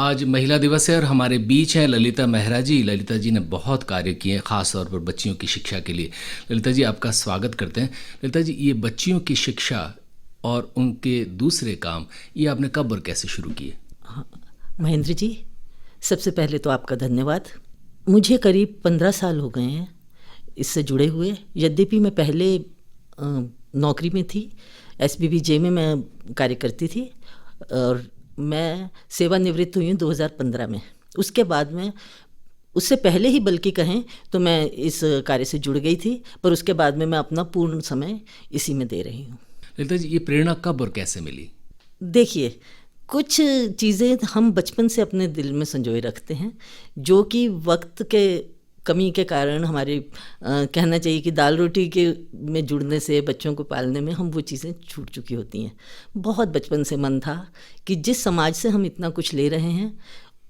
आज महिला दिवस है और हमारे बीच हैं ललिता मेहरा जी। ललिता जी ने बहुत कार्य किए हैं, ख़ास तौर पर बच्चियों की शिक्षा के लिए। ललिता जी, आपका स्वागत करते हैं। ललिता जी, ये बच्चियों की शिक्षा और उनके दूसरे काम, ये आपने कब और कैसे शुरू किए? हाँ, महेंद्र जी, सबसे पहले तो आपका धन्यवाद। मुझे करीब 15 साल हो गए हैं इससे जुड़े हुए। यद्यपि मैं पहले नौकरी में थी, SBBJ में मैं कार्य करती थी और मैं सेवानिवृत्त हुई हूँ 2015 में। उसके बाद में, उससे पहले ही बल्कि कहें तो मैं इस कार्य से जुड़ गई थी, पर उसके बाद में मैं अपना पूर्ण समय इसी में दे रही हूँ। ललिता जी, ये प्रेरणा कब और कैसे मिली? देखिए, कुछ चीज़ें हम बचपन से अपने दिल में संजोए रखते हैं, जो कि वक्त के कमी के कारण हमारे कहना चाहिए कि दाल रोटी के में जुड़ने से, बच्चों को पालने में हम वो चीज़ें छूट चुकी होती हैं। बहुत बचपन से मन था कि जिस समाज से हम इतना कुछ ले रहे हैं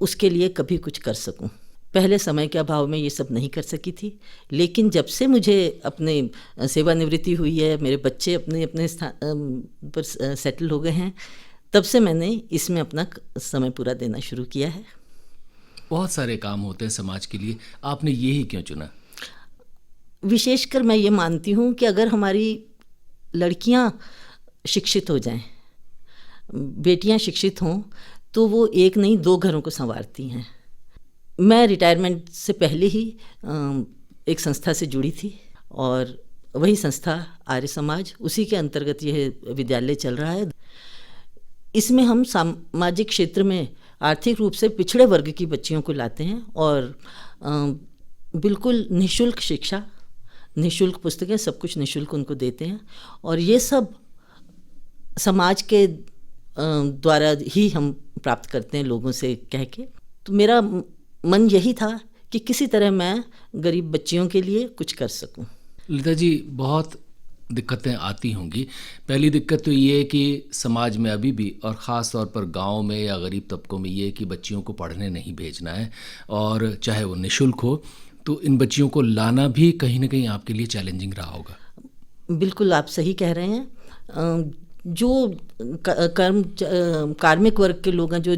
उसके लिए कभी कुछ कर सकूं। पहले समय के अभाव में ये सब नहीं कर सकी थी, लेकिन जब से मुझे अपने सेवानिवृत्ति हुई है, मेरे बच्चे अपने अपने स्थान पर सेटल हो गए हैं, तब से मैंने इसमें अपना समय पूरा देना शुरू किया है। बहुत सारे काम होते हैं समाज के लिए, आपने ये ही क्यों चुना? विशेषकर मैं ये मानती हूँ कि अगर हमारी लड़कियाँ शिक्षित हो जाएं, बेटियाँ शिक्षित हों, तो वो एक नहीं 2 घरों को संवारती हैं। मैं रिटायरमेंट से पहले ही एक संस्था से जुड़ी थी और वही संस्था आर्य समाज, उसी के अंतर्गत यह विद्यालय चल रहा है। इसमें हम सामाजिक क्षेत्र में आर्थिक रूप से पिछड़े वर्ग की बच्चियों को लाते हैं और बिल्कुल निःशुल्क शिक्षा, निःशुल्क पुस्तकें, सब कुछ निःशुल्क उनको देते हैं और ये सब समाज के द्वारा ही हम प्राप्त करते हैं, लोगों से कह के। तो मेरा मन यही था कि किसी तरह मैं गरीब बच्चियों के लिए कुछ कर सकूं। ललिता जी, बहुत दिक्कतें आती होंगी। पहली दिक्कत तो ये है कि समाज में अभी भी, और ख़ास तौर पर गांव में या गरीब तबकों में, ये है कि बच्चियों को पढ़ने नहीं भेजना है, और चाहे वो निःशुल्क हो, तो इन बच्चियों को लाना भी कहीं ना कहीं आपके लिए चैलेंजिंग रहा होगा। बिल्कुल, आप सही कह रहे हैं। जो कार्मिक वर्ग के लोग हैं, जो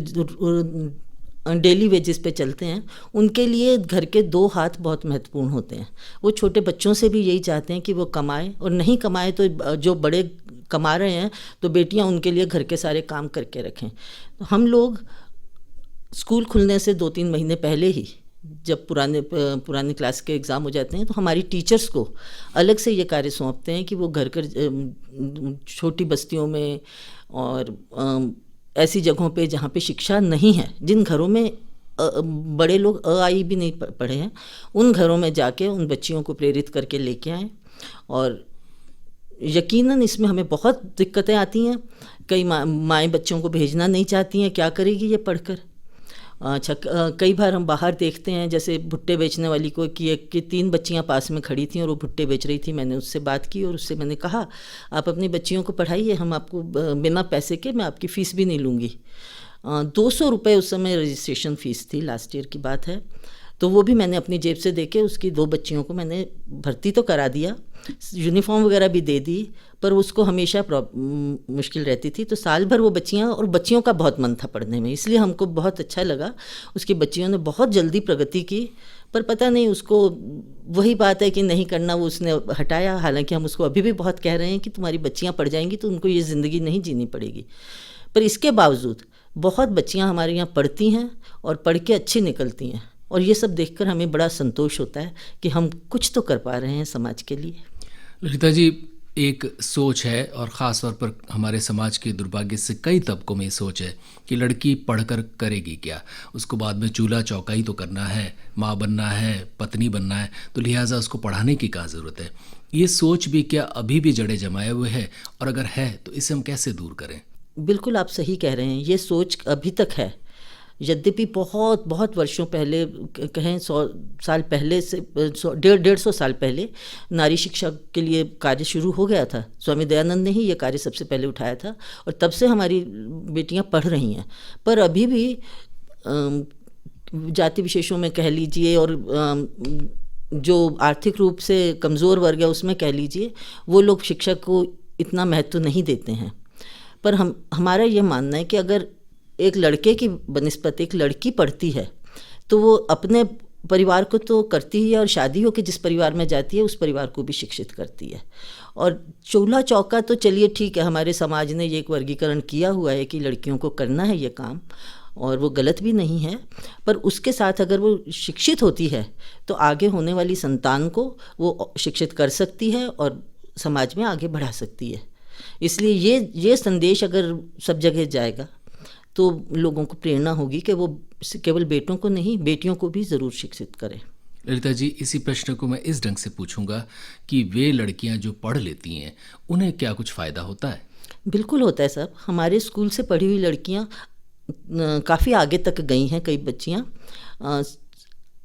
डेली वेजेस पे चलते हैं, उनके लिए घर के 2 हाथ बहुत महत्वपूर्ण होते हैं। वो छोटे बच्चों से भी यही चाहते हैं कि वो कमाएं, और नहीं कमाए तो जो बड़े कमा रहे हैं तो बेटियां उनके लिए घर के सारे काम करके रखें। तो हम लोग स्कूल खुलने से 2-3 महीने पहले ही, जब पुराने क्लास के एग्ज़ाम हो जाते हैं, तो हमारी टीचर्स को अलग से ये कार्य सौंपते हैं कि वो घर छोटी बस्तियों में और ऐसी जगहों पे जहाँ पे शिक्षा नहीं है, जिन घरों में बड़े लोग आई भी नहीं पढ़े हैं, उन घरों में जाके उन बच्चियों को प्रेरित करके लेके आएँ। और यकीनन इसमें हमें बहुत दिक्कतें आती हैं। कई माएँ बच्चों को भेजना नहीं चाहती हैं, क्या करेगी ये पढ़कर। अच्छा, कई बार हम बाहर देखते हैं, जैसे भुट्टे बेचने वाली को कि 3 बच्चियां पास में खड़ी थीं और वो भुट्टे बेच रही थी। मैंने उससे बात की और उससे मैंने कहा, आप अपनी बच्चियों को पढ़ाइए, हम आपको बिना पैसे के, मैं आपकी फ़ीस भी नहीं लूँगी। 200 रुपये उस समय रजिस्ट्रेशन फ़ीस थी, लास्ट ईयर की बात है। तो वो भी मैंने अपनी जेब से दे के उसकी 2 बच्चियों को मैंने भर्ती तो करा दिया, यूनिफॉर्म वगैरह भी दे दी, पर उसको हमेशा मुश्किल रहती थी। तो साल भर वो बच्चियां, और बच्चियों का बहुत मन था पढ़ने में, इसलिए हमको बहुत अच्छा लगा। उसकी बच्चियों ने बहुत जल्दी प्रगति की, पर पता नहीं उसको, वही बात है कि नहीं करना, वो उसने हटाया। हालांकि हम उसको अभी भी बहुत कह रहे हैं कि तुम्हारी बच्चियाँ पढ़ जाएंगी तो उनको ये ज़िंदगी नहीं जीनी पड़ेगी। पर इसके बावजूद बहुत बच्चियाँ हमारे यहाँ पढ़ती हैं और पढ़ के अच्छी निकलती हैं, और ये सब देखकर हमें बड़ा संतोष होता है कि हम कुछ तो कर पा रहे हैं समाज के लिए। ललिता जी, एक सोच है, और ख़ास तौर पर हमारे समाज के दुर्भाग्य से कई तबकों में ये सोच है कि लड़की पढ़कर करेगी क्या, उसको बाद में चूल्हा चौकाई तो करना है, माँ बनना है, पत्नी बनना है, तो लिहाजा उसको पढ़ाने की क्या ज़रूरत है। ये सोच भी क्या अभी भी जड़े जमाए हुए है, और अगर है तो इसे हम कैसे दूर करें? बिल्कुल, आप सही कह रहे हैं, ये सोच अभी तक है। यद्यपि बहुत बहुत वर्षों पहले, कहें 100 साल पहले से, 150 साल पहले नारी शिक्षा के लिए कार्य शुरू हो गया था। स्वामी दयानंद ने ही ये कार्य सबसे पहले उठाया था, और तब से हमारी बेटियां पढ़ रही हैं। पर अभी भी जाति विशेषों में कह लीजिए, और जो आर्थिक रूप से कमज़ोर वर्ग है उसमें कह लीजिए, वो लोग शिक्षा को इतना महत्व नहीं देते हैं। पर हमारा ये मानना है कि अगर एक लड़के की बनिस्बत एक लड़की पढ़ती है तो वो अपने परिवार को तो करती ही है, और शादी होकर जिस परिवार में जाती है उस परिवार को भी शिक्षित करती है। और चूल्हा चौका तो चलिए ठीक है, हमारे समाज ने ये एक वर्गीकरण किया हुआ है कि लड़कियों को करना है ये काम, और वो गलत भी नहीं है, पर उसके साथ अगर वो शिक्षित होती है तो आगे होने वाली संतान को वो शिक्षित कर सकती है और समाज में आगे बढ़ा सकती है। इसलिए ये संदेश अगर सब जगह जाएगा तो लोगों को प्रेरणा होगी कि वो केवल बेटों को नहीं, बेटियों को भी ज़रूर शिक्षित करें। ललिता जी, इसी प्रश्न को मैं इस ढंग से पूछूंगा कि वे लड़कियां जो पढ़ लेती हैं उन्हें क्या कुछ फ़ायदा होता है? बिल्कुल होता है साहब। हमारे स्कूल से पढ़ी हुई लड़कियां काफ़ी आगे तक गई हैं। कई बच्चियां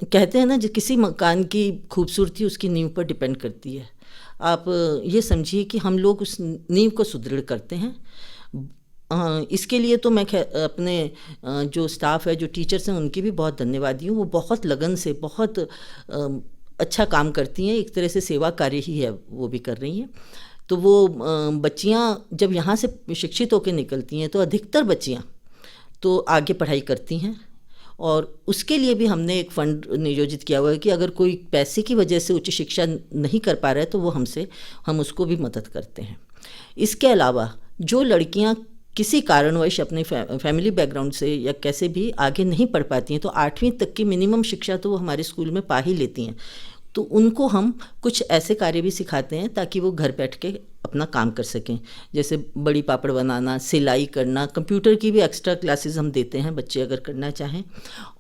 कहते हैं ना, जो किसी मकान की खूबसूरती उसकी नींव पर डिपेंड करती है। आप ये समझिए कि हम लोग उस नींव को सुदृढ़ करते हैं। इसके लिए तो मैं अपने जो स्टाफ है, जो टीचर्स हैं, उनकी भी बहुत धन्यवादी हूँ। वो बहुत लगन से बहुत अच्छा काम करती हैं। एक तरह से सेवा कार्य ही है वो भी कर रही हैं। तो वो बच्चियाँ जब यहाँ से शिक्षित होकर निकलती हैं तो अधिकतर बच्चियाँ तो आगे पढ़ाई करती हैं, और उसके लिए भी हमने एक फ़ंड नियोजित किया हुआ है कि अगर कोई पैसे की वजह से उच्च शिक्षा नहीं कर पा रहा है तो वो हम उसको भी मदद करते हैं। इसके अलावा जो लड़कियाँ किसी कारणवश अपने फैमिली बैकग्राउंड से या कैसे भी आगे नहीं पढ़ पाती हैं तो 8वीं तक की मिनिमम शिक्षा तो वो हमारे स्कूल में पा ही लेती हैं। तो उनको हम कुछ ऐसे कार्य भी सिखाते हैं ताकि वो घर बैठ के अपना काम कर सकें, जैसे बड़ी पापड़ बनाना, सिलाई करना, कंप्यूटर की भी एक्स्ट्रा क्लासेस हम देते हैं बच्चे अगर करना चाहें,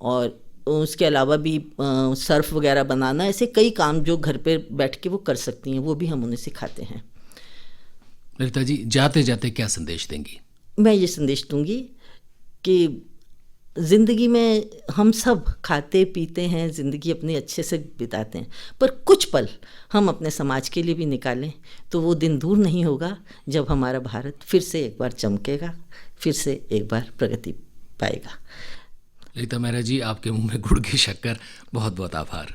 और उसके अलावा भी सर्फ वगैरह बनाना, ऐसे कई काम जो घर पे बैठ के वो कर सकती हैं वो भी हम उन्हें सिखाते हैं। ललिता जी, जाते जाते क्या संदेश देंगी? मैं ये संदेश दूंगी कि ज़िंदगी में हम सब खाते पीते हैं, ज़िंदगी अपनी अच्छे से बिताते हैं, पर कुछ पल हम अपने समाज के लिए भी निकालें तो वो दिन दूर नहीं होगा जब हमारा भारत फिर से एक बार चमकेगा, फिर से एक बार प्रगति पाएगा। ललिता मेहरा जी, आपके मुंह में गुड़ की शक्कर। बहुत बहुत आभार।